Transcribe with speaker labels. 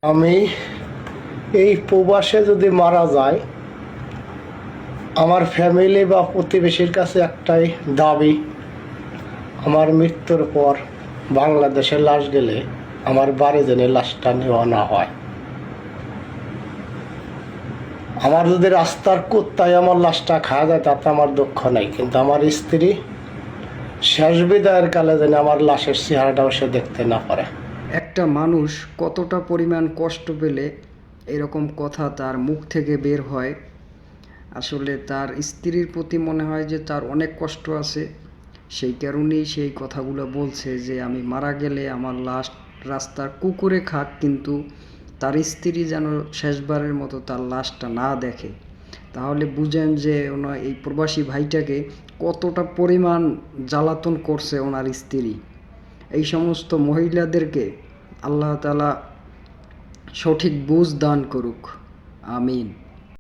Speaker 1: আমি এই প্রবাসে যদি মারা যায়, আমার ফ্যামিলি বা প্রতিবেশীর কাছে একটাই দাবি, আমার মৃত্যুর পর বাংলাদেশে লাশ গেলে আমার বাড়ি যেন লাশটা নেওয়া না হয়। আমার যদি রাস্তার কুত্তায় আমার লাশটা খাওয়া যায় তাতে আমার দুঃখ নেই, কিন্তু আমার স্ত্রী শেষ বিদায়ের কালে যেন আমার লাশের চেহারাটাও সে দেখতে না পারে।
Speaker 2: একটা মানুষ কতটা পরিমাণ কষ্ট পেলে এরকম কথা তার মুখ থেকে বের হয়। আসলে তার স্ত্রীর প্রতি মনে হয় যে তার অনেক কষ্ট আছে, সেই কারণেই সেই কথাগুলো বলছে যে আমি মারা গেলে আমার লাশ রাস্তার কুকুরে খাক, কিন্তু তার স্ত্রী যেন শেষবারের মতো তার লাশটা না দেখে। তাহলে বুঝেন যে ওনার এই প্রবাসী ভাইটাকে কতটা পরিমাণ জ্বালাতন করছে ওনার স্ত্রী। এই সমস্ত মহিলাদেরকে আল্লাহ তাআলা সঠিক বুঝ দান করুক। আমিন।